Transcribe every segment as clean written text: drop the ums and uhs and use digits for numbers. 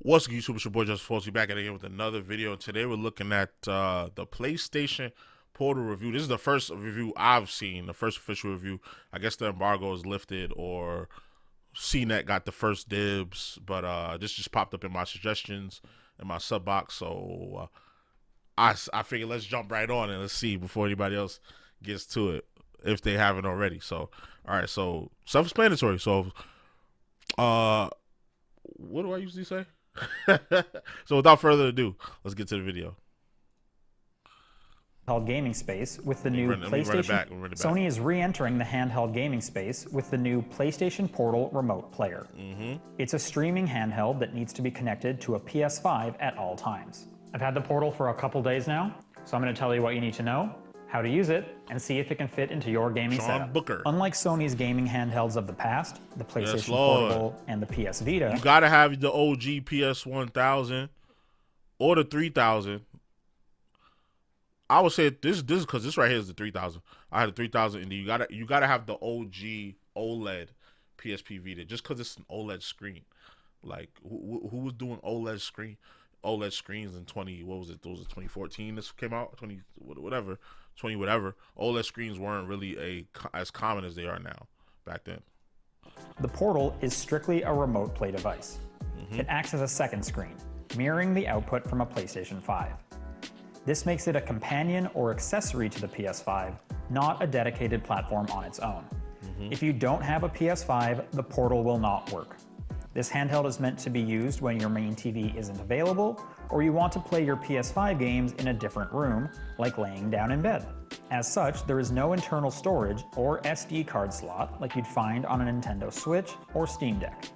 What's good, YouTube? It's your boy JusticeXFalls. We back at it again with another video. Today we're looking at the PlayStation Portal review. This is the first review I've seen, the first official review. I guess the embargo is lifted or CNET got the first dibs, but this just popped up in my suggestions in my sub box. So I figured let's jump right on and let's see before anybody else gets to it if they haven't already. So all right, so self-explanatory. So what do I usually say? So without further ado, let's get to the video. Handheld gaming space with the new PlayStation. Sony is re-entering the handheld gaming space with the new PlayStation Portal remote player. It's a streaming handheld that needs to be connected to a PS5 at all times. I've had the Portal for a couple days now, so I'm going to tell you what you need to know, how to use it, and see if it can fit into your gaming setup. Unlike Sony's gaming handhelds of the past, the PlayStation Portable and the PS Vita, you gotta have the OG PS 1000 or the 3000. I would say this because this right here is the 3000. I had the 3000, and you gotta have the OG OLED PSP Vita just because it's an OLED screen. Like who was doing OLED screens in 20, what was it? Those was 2014 this came out, 20 whatever. OLED screens weren't really as common as they are now back then. The Portal is strictly a remote play device. It acts as a second screen, mirroring the output from a PlayStation 5. This makes it a companion or accessory to the PS5, not a dedicated platform on its own. If you don't have a PS5, the Portal will not work. This handheld is meant to be used when your main TV isn't available, or you want to play your PS5 games in a different room, like laying down in bed. As such, there is no internal storage or SD card slot like you'd find on a Nintendo Switch or Steam Deck.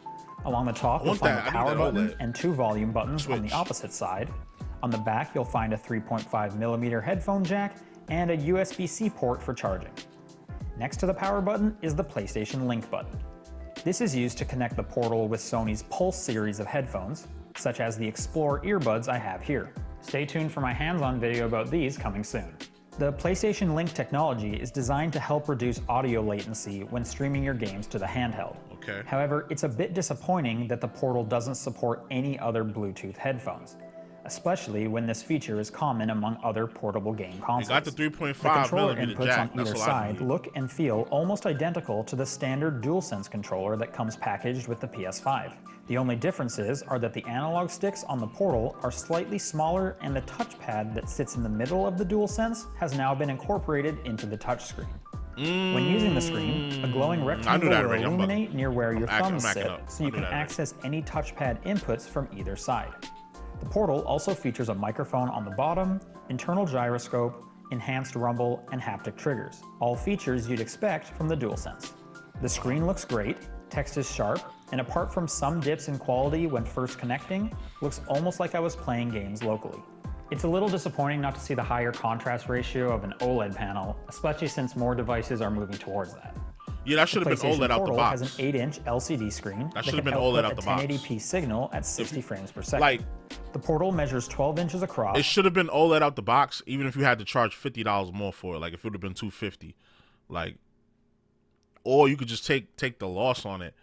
Along the top, you'll find the power button and two volume buttons on the opposite side. On the back, you'll find a 3.5mm headphone jack and a USB-C port for charging. Next to the power button is the PlayStation Link button. This is used to connect the Portal with Sony's Pulse series of headphones, such as the Explore earbuds I have here. Stay tuned for my hands-on video about these coming soon. The PlayStation Link technology is designed to help reduce audio latency when streaming your games to the handheld. However, it's a bit disappointing that the Portal doesn't support any other Bluetooth headphones, especially when this feature is common among other portable game consoles. Got the 3.5mm The controller inputs jack. on either side look and feel almost identical to the standard DualSense controller that comes packaged with the PS5. The only differences are that the analog sticks on the Portal are slightly smaller, and the touchpad that sits in the middle of the DualSense has now been incorporated into the touchscreen. When using the screen, a glowing rectangle will illuminate near where your thumbs sit, so you can access any touchpad inputs from either side. The Portal also features a microphone on the bottom, internal gyroscope, enhanced rumble, and haptic triggers, all features you'd expect from the DualSense. The screen looks great, text is sharp, and apart from some dips in quality when first connecting, looks almost like I was playing games locally. It's a little disappointing not to see the higher contrast ratio of an OLED panel, especially since more devices are moving towards that. Yeah, that should have been OLED out the box. Has an 8-inch LCD screen that should have been OLED out the box. 1080p signal at 60 frames per second. The Portal measures 12 inches across. It should have been OLED out the box, even if you had to charge $50 more for it. Like if it would have been $250, like, or you could just take the loss on it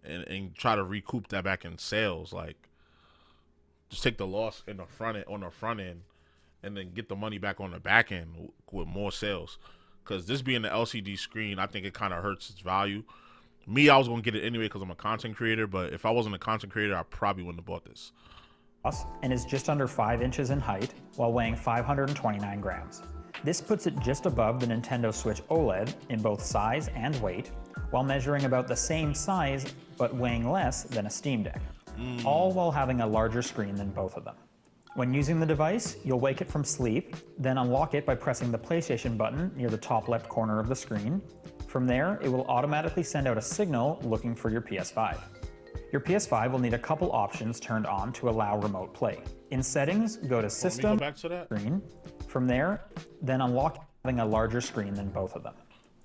and try to recoup that back in sales. Like, just take the loss in the front end, and then get the money back on the back end with more sales. Because this being the LCD screen, I think it kind of hurts its value. Me, I was going to get it anyway because I'm a content creator, but if I wasn't a content creator, I probably wouldn't have bought this. And is just under 5 inches in height while weighing 529 grams. This puts it just above the Nintendo Switch OLED in both size and weight, while measuring about the same size but weighing less than a Steam Deck, all while having a larger screen than both of them. When using the device, you'll wake it from sleep, then unlock it by pressing the PlayStation button near the top left corner of the screen. From there, it will automatically send out a signal looking for your PS5. Your PS5 will need a couple options turned on to allow remote play. In Settings, go to System, Screen. From there, then unlock having a larger screen than both of them.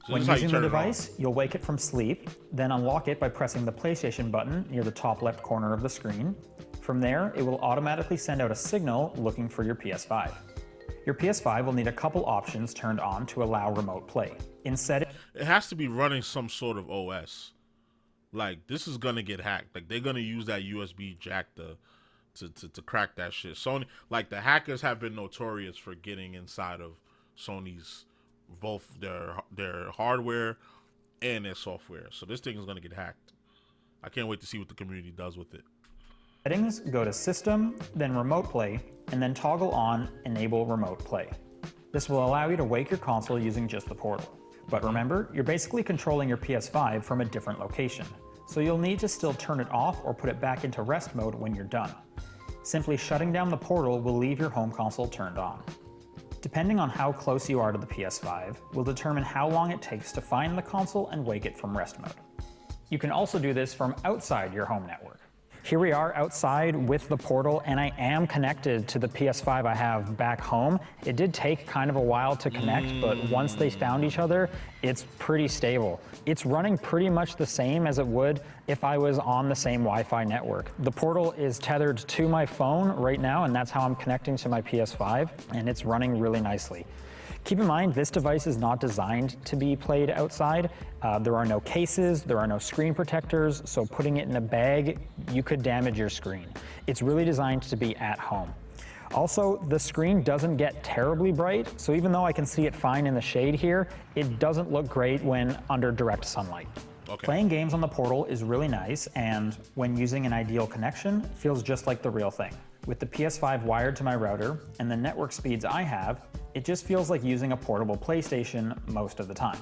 When using the device, you'll wake it from sleep, then unlock it by pressing the PlayStation button near the top left corner of the screen. From there, it will automatically send out a signal looking for your PS5. Your PS5 will need a couple options turned on to allow remote play. In Settings, it has to be running some sort of OS. Like, this is gonna get hacked. Like, they're gonna use that USB jack to to crack that shit. Sony, like the hackers have been notorious for getting inside of Sony's both their hardware and their software. So this thing is gonna get hacked. I can't wait to see what the community does with it. Settings, go to System, then Remote Play, and then toggle on Enable Remote Play. This will allow you to wake your console using just the portal. But remember, you're basically controlling your PS5 from a different location, so you'll need to still turn it off or put it back into rest mode when you're done. Simply shutting down the portal will leave your home console turned on. Depending on how close you are to the PS5, will determine how long it takes to find the console and wake it from rest mode. You can also do this from outside your home network. Here we are outside with the portal, and I am connected to the PS5 I have back home. It did take kind of a while to connect, but once they found each other, it's pretty stable. It's running pretty much the same as it would if I was on the same Wi-Fi network. The portal is tethered to my phone right now, and that's how I'm connecting to my PS5, and it's running really nicely. Keep in mind, this device is not designed to be played outside. There are no cases, there are no screen protectors, so putting it in a bag, you could damage your screen. It's really designed to be at home. Also, the screen doesn't get terribly bright, so even though I can see it fine in the shade here, it doesn't look great when under direct sunlight. Okay. Playing games on the portal is really nice, and when using an ideal connection, feels just like the real thing. With the PS5 wired to my router and the network speeds I have, it just feels like using a portable PlayStation most of the time.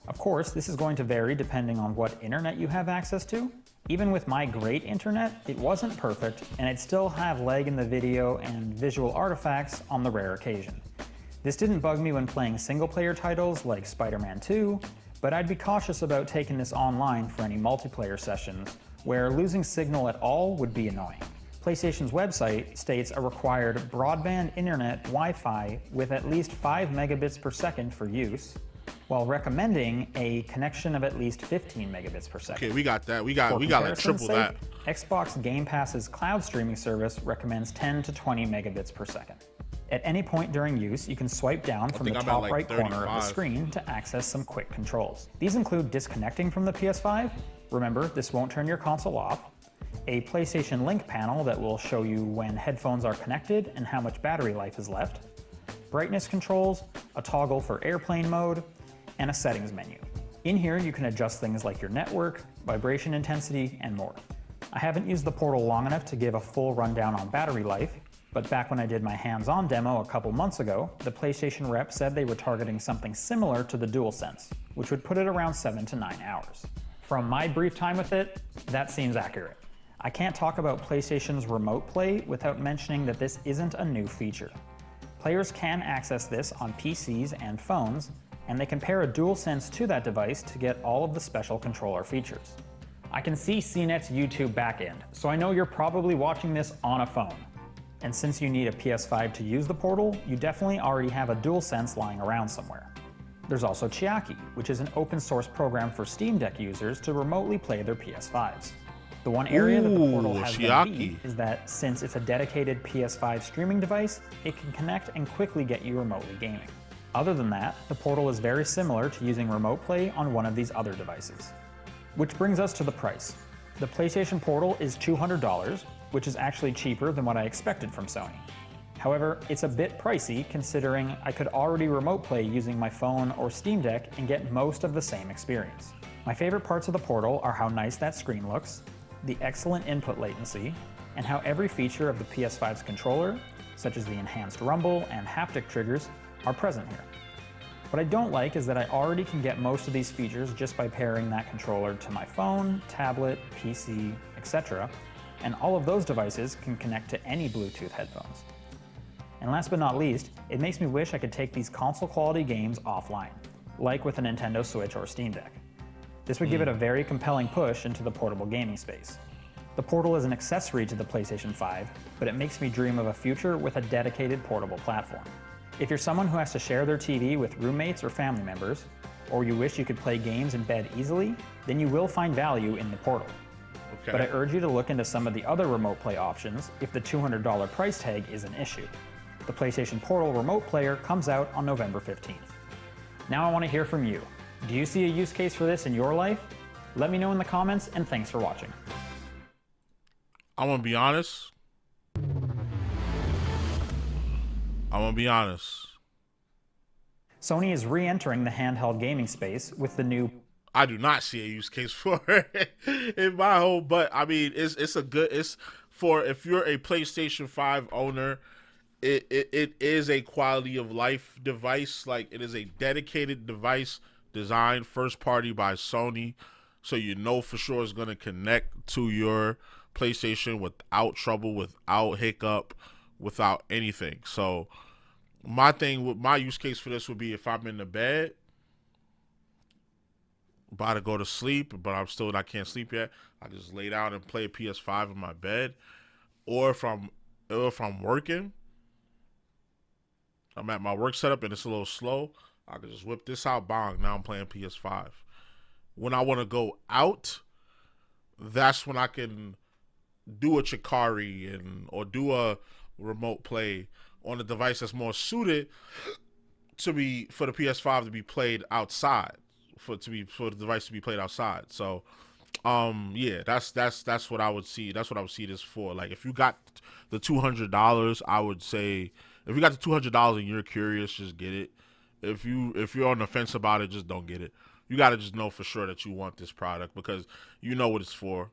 Of course, this is going to vary depending on what internet you have access to. Even with my great internet, it wasn't perfect, and I'd still have lag in the video and visual artifacts on the rare occasion. This didn't bug me when playing single-player titles like Spider-Man 2, but I'd be cautious about taking this online for any multiplayer sessions, where losing signal at all would be annoying. PlayStation's website states a required broadband internet Wi-Fi with at least 5 megabits per second for use, while recommending a connection of at least 15 megabits per second. Okay, we got that. We got like triple that. Xbox Game Pass's cloud streaming service recommends 10 to 20 megabits per second. At any point during use, you can swipe down from the top right corner of the screen to access some quick controls. These include disconnecting from the PS5. Remember, this won't turn your console off. A PlayStation Link panel that will show you when headphones are connected and how much battery life is left, brightness controls, a toggle for airplane mode, and a settings menu. In here you can adjust things like your network, vibration intensity, and more. I haven't used the portal long enough to give a full rundown on battery life, but back when I did my hands-on demo a couple months ago, the PlayStation rep said they were targeting something similar to the DualSense, which would put it around 7 to 9 hours. From my brief time with it, that seems accurate. I can't talk about PlayStation's Remote Play without mentioning that this isn't a new feature. Players can access this on PCs and phones, and they can pair a DualSense to that device to get all of the special controller features. I can see CNET's YouTube backend, so I know you're probably watching this on a phone. And since you need a PS5 to use the portal, you definitely already have a DualSense lying around somewhere. There's also Chiaki, which is an open source program for Steam Deck users to remotely play their PS5s. The one area that the portal has been beat is that since it's a dedicated PS5 streaming device, it can connect and quickly get you remotely gaming. Other than that, the portal is very similar to using Remote Play on one of these other devices. Which brings us to the price. The PlayStation Portal is $200, which is actually cheaper than what I expected from Sony. However, it's a bit pricey considering I could already Remote Play using my phone or Steam Deck and get most of the same experience. My favorite parts of the portal are how nice that screen looks, the excellent input latency, and how every feature of the PS5's controller, such as the enhanced rumble and haptic triggers, are present here. What I don't like is that I already can get most of these features just by pairing that controller to my phone, tablet, PC, etc., and all of those devices can connect to any Bluetooth headphones. And last but not least, it makes me wish I could take these console quality games offline, like with a Nintendo Switch or Steam Deck. This would give it a very compelling push into the portable gaming space. The Portal is an accessory to the PlayStation 5, but it makes me dream of a future with a dedicated portable platform. If you're someone who has to share their TV with roommates or family members, or you wish you could play games in bed easily, then you will find value in the Portal. Okay. But I urge you to look into some of the other Remote Play options if the $200 price tag is an issue. The PlayStation Portal Remote Player comes out on November 15th. Now I want to hear from you. Do you see a use case for this in your life? Let me know in the comments, and thanks for watching. I'm gonna be honest, I'm gonna be honest. Sony is re-entering the handheld gaming space with the new I do not see a use case for it in my home, but I mean, it's for if you're a PlayStation 5 owner, it is a quality of life device. Like, it is a dedicated device designed first party by Sony, so you know for sure it's gonna connect to your PlayStation without trouble, without hiccup, without anything. So my use case for this would be if I'm in the bed, about to go to sleep, but I can't sleep yet. I just lay down and play PS5 in my bed, or if I'm working, I'm at my work setup and it's a little slow. I can just whip this out, bang. Now I'm playing PS5. When I want to go out, that's when I can do a Chikari or do a remote play on a device that's more suited for the PS5 to be played outside, for the device to be played outside. So yeah, that's what I would see. That's what I would see this for. Like, if you got the $200, I would say, if you got the $200 and you're curious, just get it. If you're on the fence about it, just don't get it. You got to just know for sure that you want this product, because you know what it's for.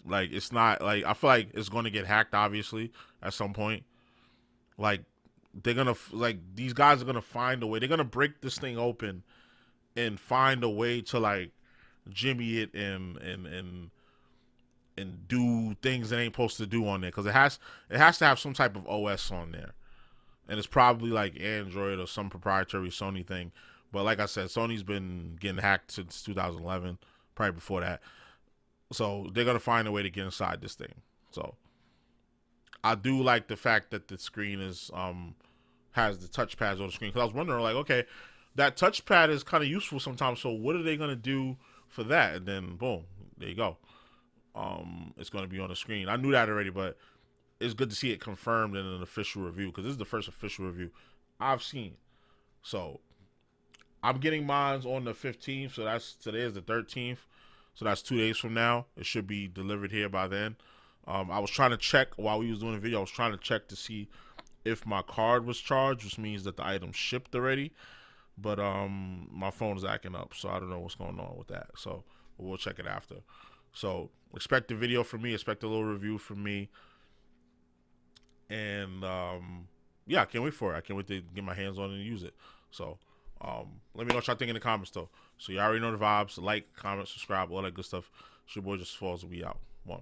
Like, it's not like, I feel like it's going to get hacked, obviously, at some point. Like, these guys are going to find a way. They're going to break this thing open and find a way to, like, jimmy it and do things it ain't supposed to do on there, because it has to have some type of OS on there, and it's probably like Android or some proprietary Sony thing. But like I said, Sony's been getting hacked since 2011, probably before that. So they're gonna find a way to get inside this thing. So I do like the fact that the screen has the touchpads on the screen, because I was wondering, like, okay, that touchpad is kind of useful sometimes. So what are they gonna do for that? And then boom, there you go. It's gonna be on the screen. I knew that already, but it's good to see it confirmed in an official review, because this is the first official review I've seen. So I'm getting mine on the 15th. So today is the 13th. So that's 2 days from now. It should be delivered here by then. I was trying to check while we was doing the video. I was trying to check to see if my card was charged, which means that the item shipped already. But my phone is acting up, so I don't know what's going on with that. So we'll check it after. So expect a video from me. Expect a little review from me. And yeah, I can't wait for it. I can't wait to get my hands on it and use it. So let me know what y'all think in the comments, though. So you already know the vibes. Like, comment, subscribe, all that good stuff. It's your boy JusticeXFalls. We out. One.